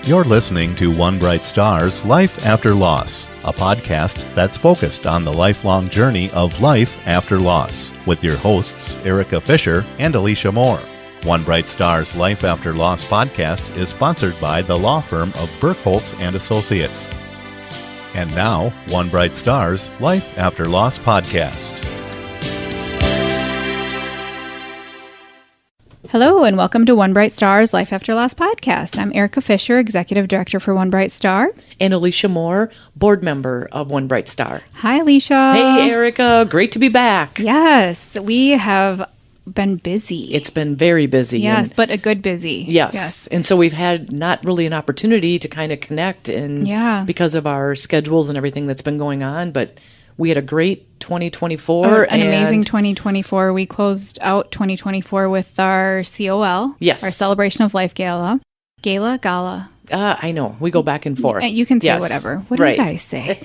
You're listening to One Bright Star's Life After Loss, a podcast that's focused on the lifelong journey of life after loss, with your hosts Erica Fisher and Alicia More. One Bright Star's Life After Loss podcast is sponsored by the law firm of Burkholz and Associates. And now, One Bright Star's Life After Loss podcast. Hello and welcome to One Bright Star's Life After Loss podcast. I'm Erica Fisher, Executive Director for One Bright Star. And Alicia More, board member of One Bright Star. Hi, Alicia. Hey, Erica. Great to be back. Yes, we have been busy. It's been very busy. Yes, but a good busy. Yes. And so we've had not really an opportunity to kind of connect because of our schedules and everything that's been going on, but we had a great 2024. An amazing 2024. We closed out 2024 with our COL. Yes. Our Celebration of Life Gala. Gala. I know. We go back and forth. You can say whatever. What do you guys say?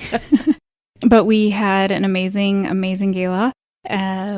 But we had an amazing gala.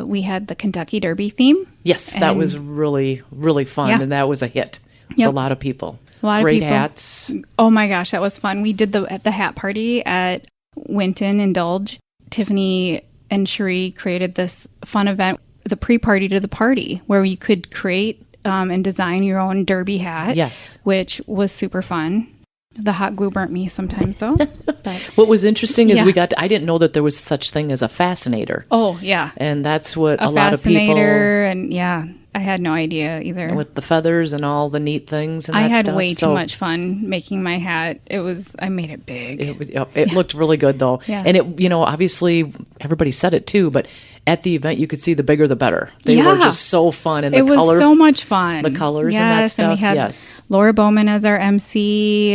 We had the Kentucky Derby theme. Yes, that was really, really fun. And that was a hit with a lot of people. Great hats. Oh my gosh, that was fun. We did the hat party at Winton Indulge. Tiffany and Cherie created this fun event, the pre-party to the party, where you could create and design your own derby hat. Yes. Which was super fun. The hot glue burnt me sometimes, though. But, what was interesting is I didn't know that there was such thing as a fascinator. Oh, yeah. And that's what a lot of people... fascinator, and I had no idea either. With the feathers and all the neat things and I that had stuff. way too much fun making my hat. I made it big. It looked really good, though. Yeah. And it, obviously, everybody said it, too, but at the event, you could see the bigger the better. They were just so fun. And it was so much fun. The colors and that stuff. And we had Laura Bowman as our MC.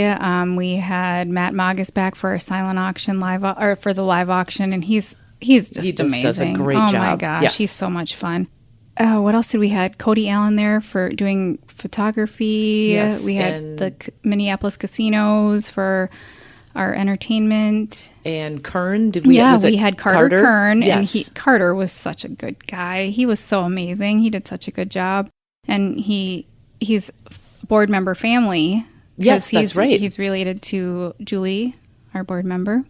We had Matt Magus back for our silent auction for the live auction. And he just amazing. Does a great job. Oh my gosh, he's so much fun. What else did we had? Cody Allen there for doing photography. Yes, we had the Minneapolis casinos for our entertainment. And Kern, did we? Yeah, we had Carter Kern, yes. And Carter was such a good guy. He was so amazing. He did such a good job, and he's board member family. Yes, that's right. He's related to Julie, our board member,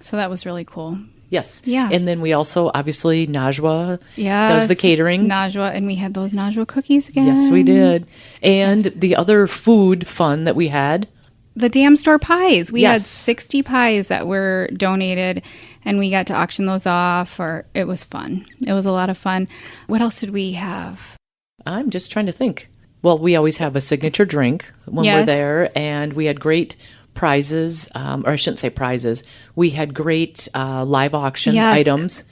so that was really cool. Yes. Yeah. And then we also, obviously, Najwa does the catering. Najwa, and we had those Najwa cookies again. Yes, we did. And the other food fun that we had. The Dam Store pies. We had 60 pies that were donated, and we got to auction those off. It was fun. It was a lot of fun. What else did we have? I'm just trying to think. Well, we always have a signature drink when we're there, and we had great prizes, or I shouldn't say prizes. We had great live auction items.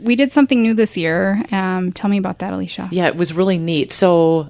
We did something new this year. Tell me about that, Alicia. Yeah, it was really neat. So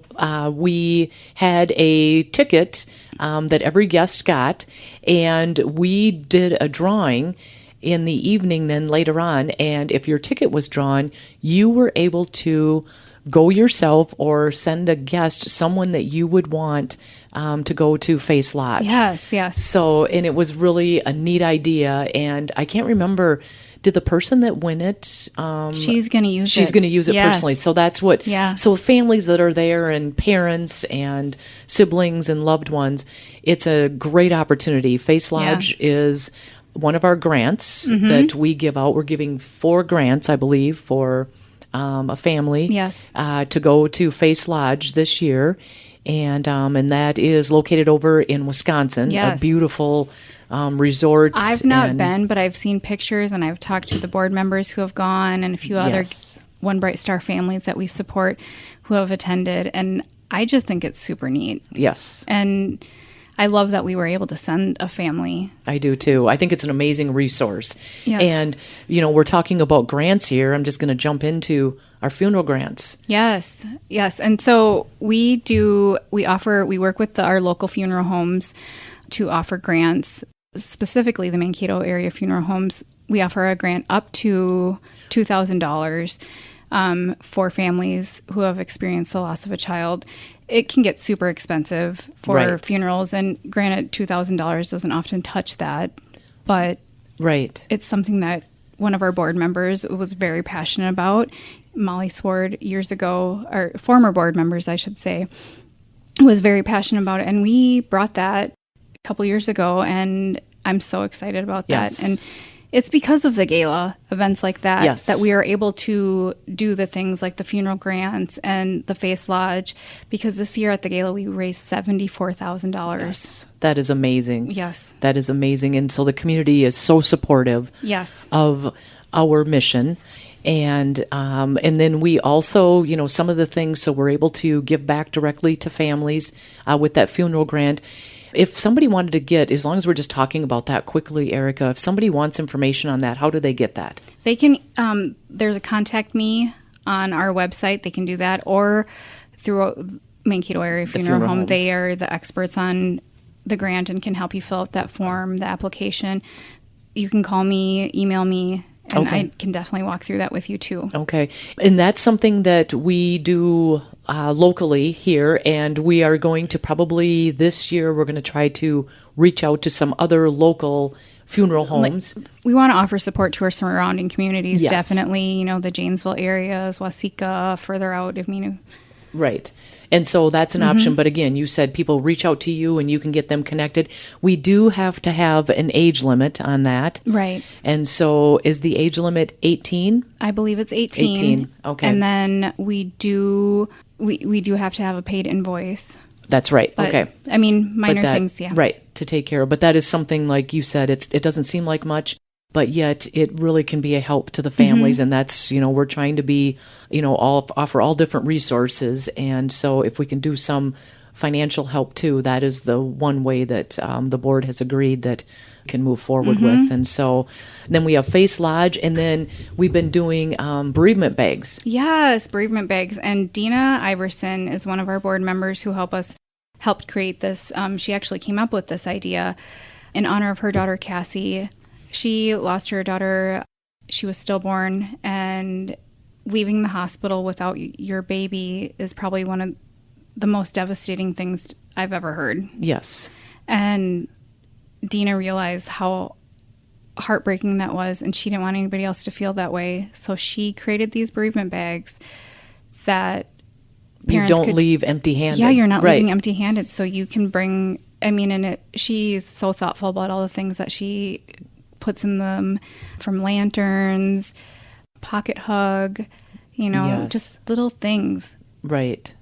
we had a ticket that every guest got, and we did a drawing in the evening then later on. And if your ticket was drawn, you were able to go yourself or send a guest, someone that you would want to go to Face Lodge. Yes. So, and it was really a neat idea. And I can't remember, did the person that win it? She's going to use it. She's going to use it personally. So that's what, so families that are there and parents and siblings and loved ones, it's a great opportunity. Face Lodge is one of our grants that we give out. We're giving 4 grants, I believe, for a family to go to Face Lodge this year. And that is located over in Wisconsin, a beautiful resort. I've not been, but I've seen pictures, and I've talked to the board members who have gone and a few other One Bright Star families that we support who have attended. And I just think it's super neat. Yes. And I love that we were able to send a family. I do too. I think it's an amazing resource. Yes. And, we're talking about grants here. I'm just going to jump into our funeral grants. Yes. And so we work with our local funeral homes to offer grants, specifically the Mankato area funeral homes. We offer a grant up to $2,000 for families who have experienced the loss of a child. It can get super expensive for funerals, and granted, $2,000 doesn't often touch that, but it's something that one of our board members was very passionate about. Molly Sword years ago, or former board members, I should say, was very passionate about it. And we brought that couple years ago, and I'm so excited about that. Yes. And it's because of the gala events like that, yes. that we are able to do the things like the funeral grants and the Face Lodge, because this year at the gala we raised $74,000. Yes. That is amazing. Yes. That is amazing. And so the community is so supportive yes. of our mission. And then we also, some of the things, so we're able to give back directly to families with that funeral grant. If somebody wanted to get, as long as we're just talking about that quickly, Erica, if somebody wants information on that, how do they get that? They can, there's a contact me on our website. They can do that, or through Mankato Area Funeral Home. Homes. They are the experts on the grant and can help you fill out that form, the application. You can call me, email me, and okay. I can definitely walk through that with you too. Okay. And that's something that we do locally here, and we are going to probably this year, we're going to try to reach out to some other local funeral homes. We want to offer support to our surrounding communities, yes. definitely, the Janesville areas, Waseca, further out, Right. And so that's an option. But again, you said people reach out to you and you can get them connected. We do have to have an age limit on that. Right. And so is the age limit 18? I believe it's 18. 18. Okay. And then we do have to have a paid invoice. That's right. But, okay. Minor things, yeah. Right, to take care of. But that is something, like you said, it doesn't seem like much, but yet it really can be a help to the families. And that's, we're trying to be, offer all different resources. And so if we can do some financial help too, that is the one way that the board has agreed that can move forward with. And so then we have Face Lodge, and then we've been doing bereavement bags. Yes, bereavement bags. And Dina Iverson is one of our board members who helped create this. She actually came up with this idea in honor of her daughter, Cassie. She lost her daughter. She was stillborn, and leaving the hospital without your baby is probably one of the most devastating things I've ever heard. Yes. And Dina realized how heartbreaking that was, and she didn't want anybody else to feel that way. So she created these bereavement bags that you don't leave empty-handed. Yeah, you're not right. leaving empty-handed. So you can bring, she's so thoughtful about all the things that she puts in them, from lanterns, pocket hug, yes. just little things. Right.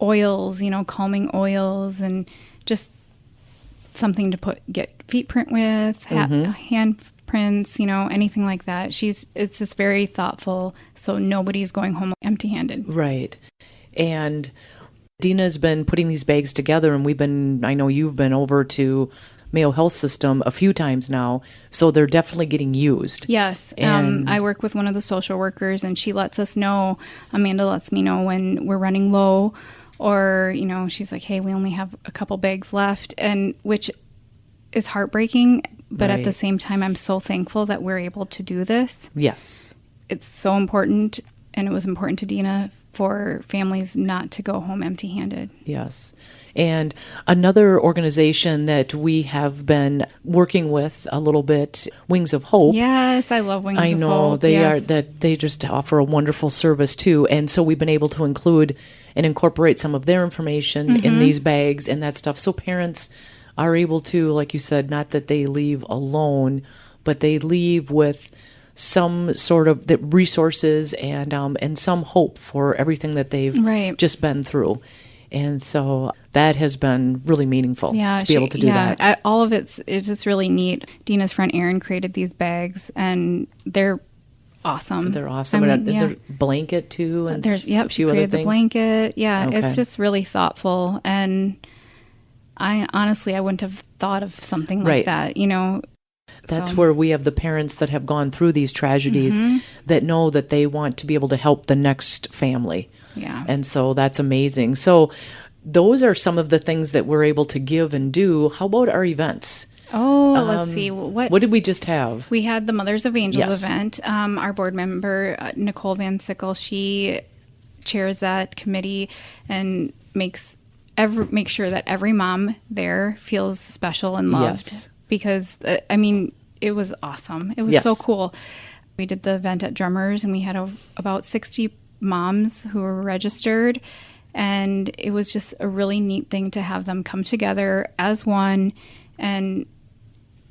Oils, calming oils, and just something to get feet print with, hand prints, anything like that. It's just very thoughtful, so nobody's going home empty-handed. Right. And Dina's been putting these bags together, and I know you've been over to Mayo Health System a few times now, so they're definitely getting used. Yes. I work with one of the social workers, and she lets us know, Amanda lets me know when we're running low, or, she's like, hey, we only have a couple bags left, and which is heartbreaking, but right. at the same time, I'm so thankful that we're able to do this. Yes. It's so important, and it was important to Dina for families not to go home empty-handed. Yes. And another organization that we have been working with a little bit, Wings of Hope. Yes, I love Wings of Hope. I know they just offer a wonderful service too. And so we've been able to include and incorporate some of their information in these bags and that stuff. So parents are able to, like you said, not that they leave alone, but they leave with some sort of the resources and some hope for everything that they've just been through. And so that has been really meaningful to be able to do that. All of it's just really neat. Dina's friend Erin created these bags, and they're awesome. They're awesome. There's blanket too, and she created the blanket. Yeah, okay. It's just really thoughtful, and I wouldn't have thought of something like that. That's where we have the parents that have gone through these tragedies that know that they want to be able to help the next family. Yeah. And so that's amazing. So those are some of the things that we're able to give and do. How about our events? Oh, let's see. What did we just have? We had the Mothers of Angels event. Our board member, Nicole Van Sickle, she chairs that committee and makes sure that every mom there feels special and loved. Yes. Because, it was awesome. It was so cool. We did the event at Drummers, and we had about 60 moms who were registered, and it was just a really neat thing to have them come together as one and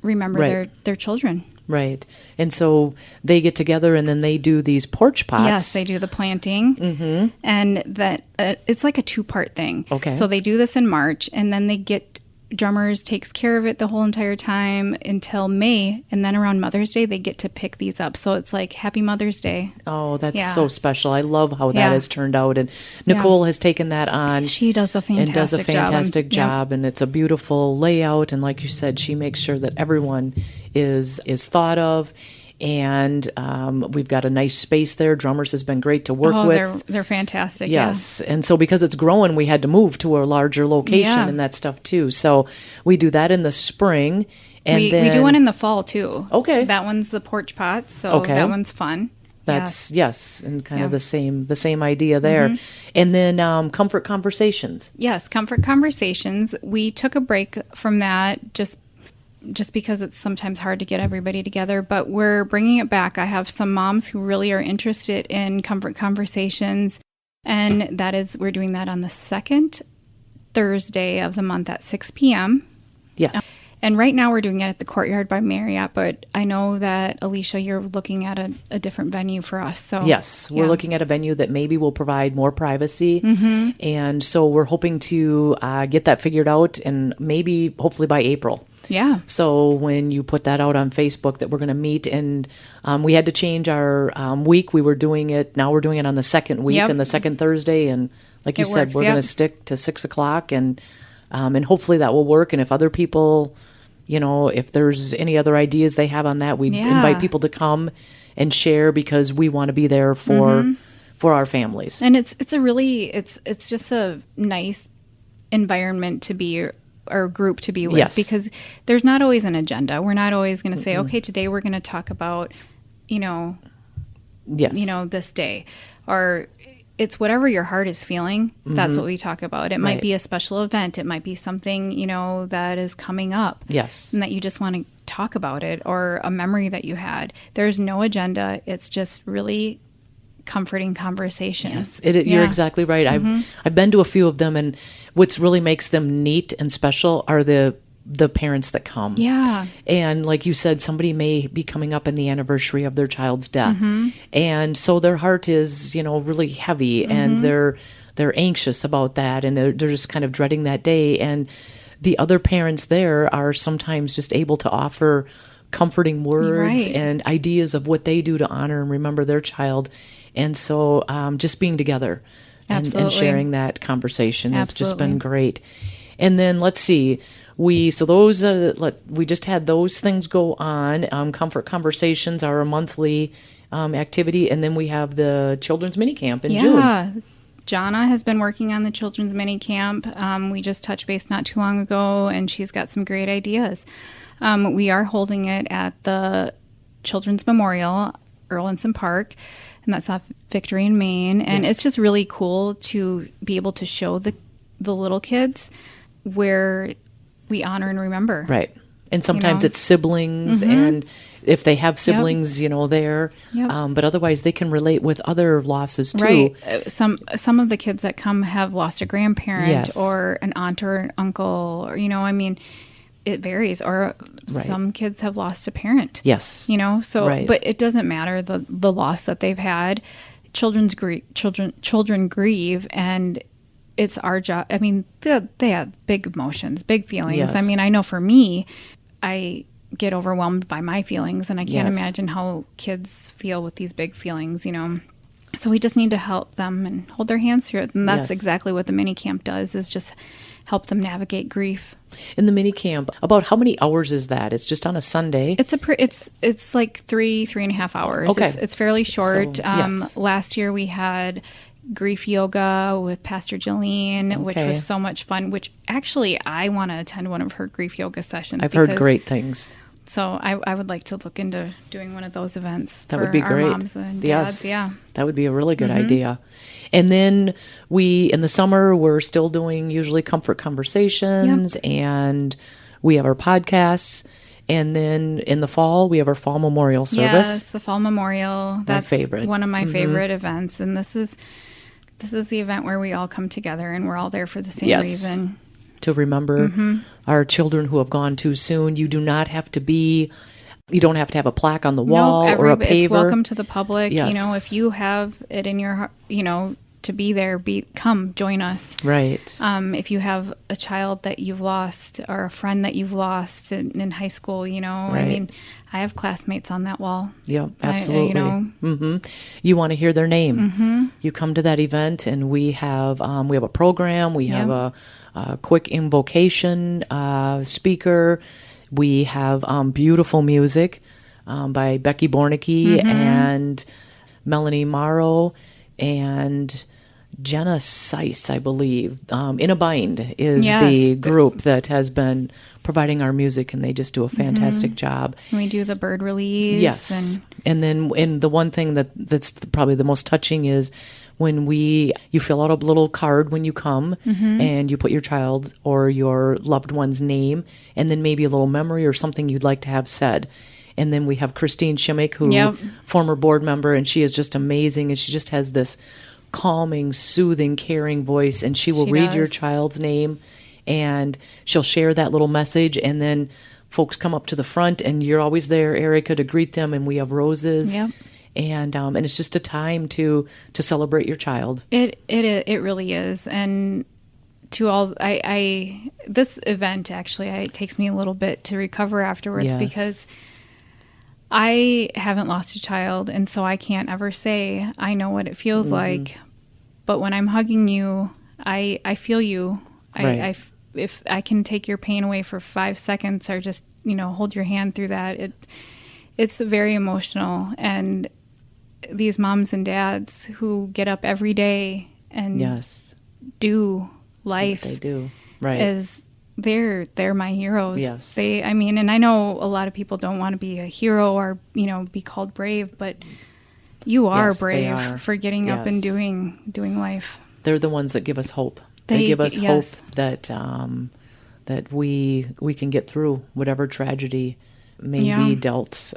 remember their children. Right. And so they get together and then they do these porch pots. Yes, they do the planting. And that it's like a 2-part thing. Okay. So they do this in March, and then they get drummers takes care of it the whole entire time until May, and then around Mother's Day they get to pick these up. So it's like Happy Mother's Day. Oh, that's so special. I love how that has turned out, and Nicole has taken that on. She does a fantastic job, and it's a beautiful layout, and like you said, she makes sure that everyone is thought of. And we've got a nice space there. Drummers has been great to work with. They're fantastic. Yes. And so because it's growing, we had to move to a larger location and that stuff too. So we do that in the spring. And we do one in the fall too. Okay. That one's the porch pots. So that one's fun. That's and kind of the same idea there. And then comfort conversations. Yes, comfort conversations. We took a break from that just because it's sometimes hard to get everybody together, but we're bringing it back. I have some moms who really are interested in comfort conversations, and we're doing that on the second Thursday of the month at 6 p.m. Yes. And right now we're doing it at the Courtyard by Marriott, but I know that, Alicia, you're looking at a different venue for us. So yes, we're looking at a venue that maybe will provide more privacy. And so we're hoping to get that figured out, and maybe hopefully by April. Yeah. So when you put that out on Facebook that we're going to meet, and we had to change our week. Now we're doing it on the second week and the second Thursday. And like you said, we're going to stick to 6 o'clock, and hopefully that will work. And if other people, if there's any other ideas they have on that, we invite people to come and share, because we want to be there for our families. And it's just a nice environment to be, or group to be with, because there's not always an agenda. We're not always going to say, okay, today we're going to talk about, this day, or it's whatever your heart is feeling. That's what we talk about. It might be a special event. It might be something, that is coming up. Yes. And that you just want to talk about it, or a memory that you had. There's no agenda. It's just really comforting conversation. Yes, you're exactly right. I've been to a few of them, and what's really makes them neat and special are the parents that come. Yeah. And like you said, somebody may be coming up in the anniversary of their child's death. And so their heart is, really heavy, and they're anxious about that, and they're just kind of dreading that day. And the other parents there are sometimes just able to offer comforting words and ideas of what they do to honor and remember their child. And so just being together and sharing that conversation has just been great. And then let's see, we just had those things go on. Comfort conversations are a monthly activity, and then we have the children's mini camp in June. Yeah, Jana has been working on the children's mini camp. We just touched base not too long ago, and she's got some great ideas. We are holding it at the Children's Memorial, Erlandson Park, and that's off Victory in Maine. And it's just really cool to be able to show the little kids where we honor and remember. Right. And sometimes it's siblings, and if they have siblings, there. But otherwise, they can relate with other losses too. Right. Some of the kids that come have lost a grandparent or an aunt or an uncle, or it varies. Or some kids have lost a parent. Yes. But it doesn't matter the loss that they've had. Children grieve, and it's our job. I mean, they have big emotions, big feelings. Yes. I mean, I know for me, I get overwhelmed by my feelings, and I can't imagine how kids feel with these big feelings, So we just need to help them and hold their hands through it. And that's exactly what the mini camp does, is just help them navigate grief. In the mini camp, about how many hours is that? It's just on a Sunday. It's like 3.5 hours. Okay. It's fairly short. So, last year we had grief yoga with Pastor Jillian, which was so much fun, which actually I want to attend one of her grief yoga sessions. I've heard great things. So I would like to look into doing one of those events that for would be our great. moms and dads. Yeah. That would be a really good idea. And then in the summer, we're still doing usually comfort conversations, and we have our podcasts. And then in the fall, we have our fall memorial service. Yes, the fall memorial. That's favorite. One of my favorite events. And this is the event where we all come together, and we're all there for the same reason. to remember our children who have gone too soon. You don't have to have a plaque on the wall or a paver. It's welcome to the public. Yes. If you have it in your heart, to be there, come join us. Right. If you have a child that you've lost or a friend that you've lost in high school, Right. I have classmates on that wall. Yeah, absolutely. You want to hear their name. You come to that event, and we have a program. We have a quick invocation speaker. We have beautiful music by Becky Bornicke and Melanie Morrow and Jenna Seiss, I believe. In a Bind is the group that has been providing our music, and they just do a fantastic job. We do the bird release. Yes. And the one thing that's probably the most touching is when you fill out a little card when you come, and you put your child or your loved one's name, and then maybe a little memory or something you'd like to have said. And then we have Christine Shimmick, who former board member, and she is just amazing, and she just has this calming, soothing, caring voice, and she will read your child's name, and she'll share that little message, and then folks come up to the front, and you're always there, Erica, to greet them, and we have roses. Yep. And it's just a time to celebrate your child. It really is. And to all, this event actually, it takes me a little bit to recover afterwards because I haven't lost a child, and so I can't ever say I know what it feels like. But when I'm hugging you, I feel you. Right. If I can take your pain away for 5 seconds, or just hold your hand through that, it's very emotional. And these moms and dads who get up every day and do life, they do right is they're my heroes. Yes. And I know a lot of people don't want to be a hero or, be called brave, but you are brave for getting up and doing life. They're the ones that give us hope. They give us hope that that we can get through whatever tragedy may be dealt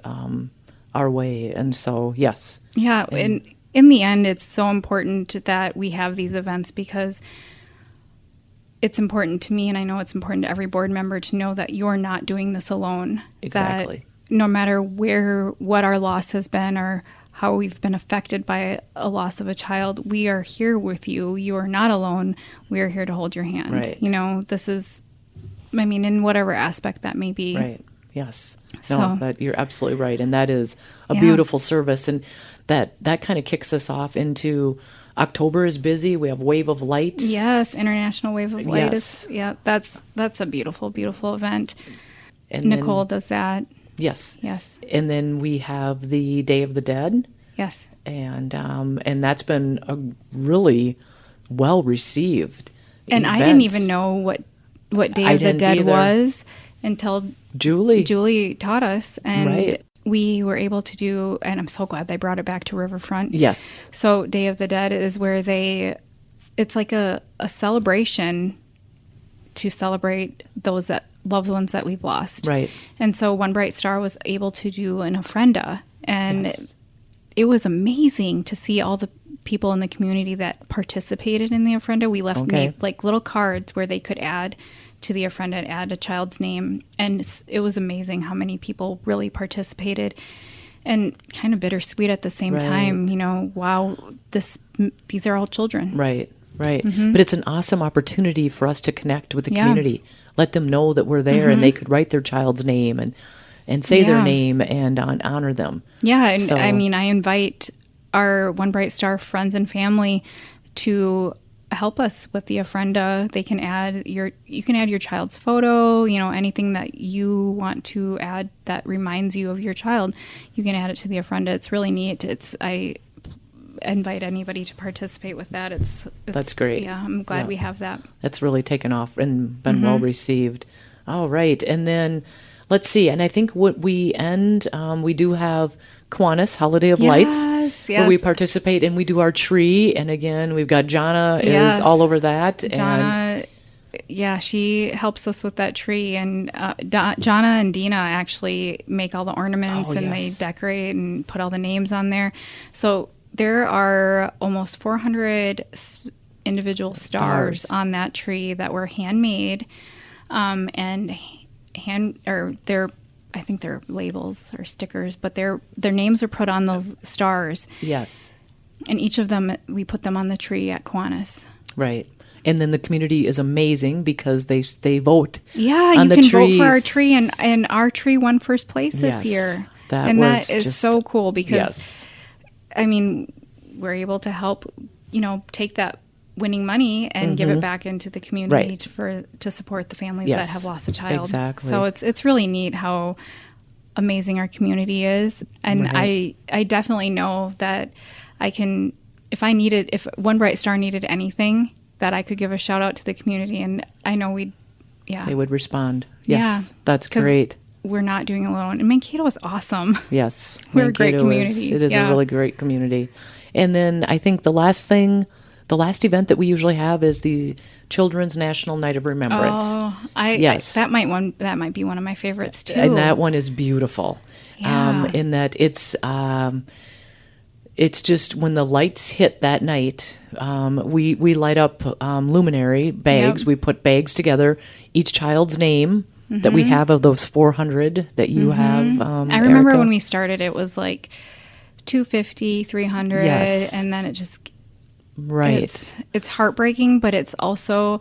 our way. And so, yes. Yeah. And in the end, it's so important that we have these events because it's important to me, and I know it's important to every board member to know that you're not doing this alone. Exactly. That no matter what our loss has been or how we've been affected by a loss of a child, we are here with you. You are not alone. We are here to hold your hand. Right. This is, in whatever aspect that may be. Right. Yes. So, no, you're absolutely right. And that is a beautiful service. And that kind of kicks us off into October is busy. We have Wave of Light. Yes, International Wave of Light. Yes. That's a beautiful, beautiful event. And Nicole does that. Yes. Yes. And then we have the Day of the Dead. Yes. And that's been a really well received And event. I didn't even know what Day of the Dead was until Julie taught us, and we were able to do, and I'm so glad they brought it back to Riverfront. Yes. So Day of the Dead is where it's like a celebration to celebrate those loved ones that we've lost. Right. And so One Bright Star was able to do an ofrenda, and it was amazing to see all the people in the community that participated in the ofrenda. We left like little cards where they could add to the ofrenda and add a child's name, and it was amazing how many people really participated, and kind of bittersweet at the same time. Wow, these are all children. Right. But it's an awesome opportunity for us to connect with the community, let them know that we're there, and they could write their child's name and say their name and honor them. Yeah, and so, I invite our One Bright Star friends and family to help us with the ofrenda. They can add your child's photo, anything that you want to add that reminds you of your child. You can add it to the ofrenda. It's really neat. I invite anybody to participate with that. That's great. Yeah, I'm glad we have that. That's really taken off and been well received. All right, and then let's see. And I think what we end, we do have Kiwanis, Holiday of Lights, where we participate and we do our tree. And again, we've got Jana is all over that. Jana, she helps us with that tree. And Jana and Dina actually make all the ornaments they decorate and put all the names on there. So there are almost 400 individual stars on that tree that were handmade, and I think they're labels or stickers, but their names are put on those stars. Yes. And each of them, we put them on the tree at Kiwanis. Right. And then the community is amazing because they vote. Yeah, on you the can trees. vote for our tree, and our tree won first place this year. That is so cool because, I mean, we're able to help, take that winning money and give it back into the community to support the families that have lost a child. Exactly. So it's really neat how amazing our community is, and I definitely know that I can, if One Bright Star needed anything, that I could give a shout out to the community, and I know they would respond. Yes, that's great. We're not doing it alone, and Mankato is awesome. Yes, we're a great community. It is a really great community. And then I think the last event that we usually have is the Children's National Night of Remembrance. Oh, that might be one of my favorites too. And that one is beautiful. Yeah. In that it's just when the lights hit that night, we light up luminary bags. Yep. We put bags together, each child's name that we have of those 400 that you have. I remember Erica. When we started, it was like 250, 300, and then it just it's heartbreaking, but it's also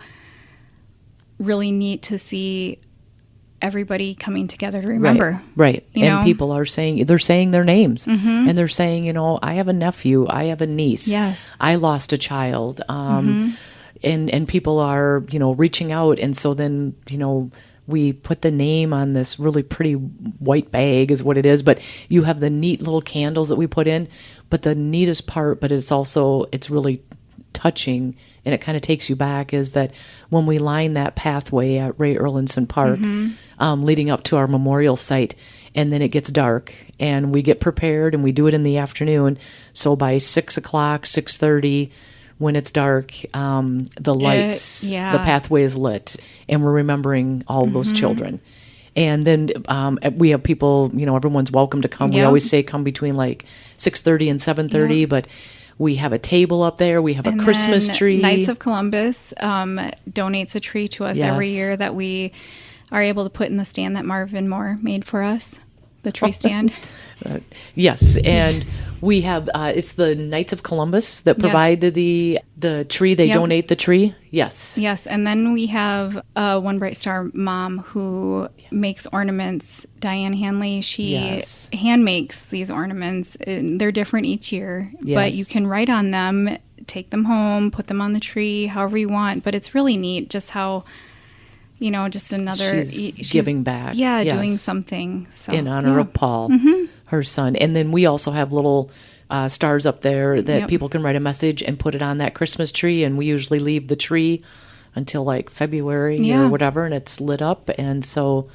really neat to see everybody coming together to remember. Right. And people are saying their names, and they're saying, I have a nephew, I have a niece, yes, I lost a child, and people are reaching out, and so then we put the name on this really pretty white bag is what it is, but you have the neat little candles that we put in. But the neatest part, but it's really touching, and it kind of takes you back, is that when we line that pathway at Ray Erlandson Park, leading up to our memorial site, and then it gets dark, and we get prepared, and we do it in the afternoon. So by 6 o'clock, 6:30, when it's dark, the lights, the pathway is lit, and we're remembering all those children. And then we have people, everyone's welcome to come. Yep. We always say come between like 6:30 and 7:30, but we have a table up there. We have a Christmas tree. Knights of Columbus donates a tree to us every year that we are able to put in the stand that Marvin Moore made for us, the tree stand. Yes, and we have it's the Knights of Columbus that provided the tree. They donate the tree. Yes, and then we have One Bright Star mom who makes ornaments. Diane Hanley. She hand makes these ornaments. They're different each year, but you can write on them, take them home, put them on the tree, however you want. But it's really neat just how. Just another... She's giving back. Yeah, doing something. So, in honor of Paul, her son. And then we also have little stars up there that people can write a message and put it on that Christmas tree. And we usually leave the tree until like February or whatever, and it's lit up. And so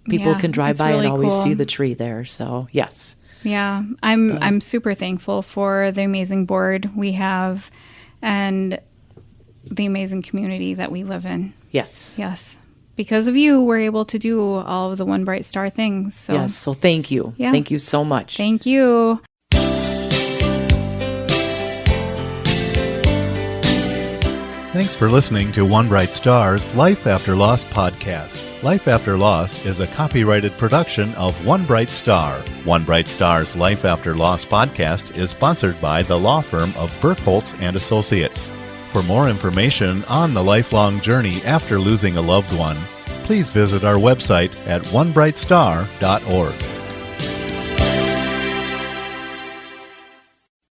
people can drive by really and always see the tree there. So, yes. Yeah, I'm super thankful for the amazing board we have and the amazing community that we live in. Yes. Yes. Because of you, we're able to do all of the One Bright Star things. So. Yes, so thank you. Yeah. Thank you so much. Thank you. Thanks for listening to One Bright Star's Life After Loss podcast. Life After Loss is a copyrighted production of One Bright Star. One Bright Star's Life After Loss podcast is sponsored by the law firm of Burkholz and Associates. For more information on the lifelong journey after losing a loved one, please visit our website at onebrightstar.org.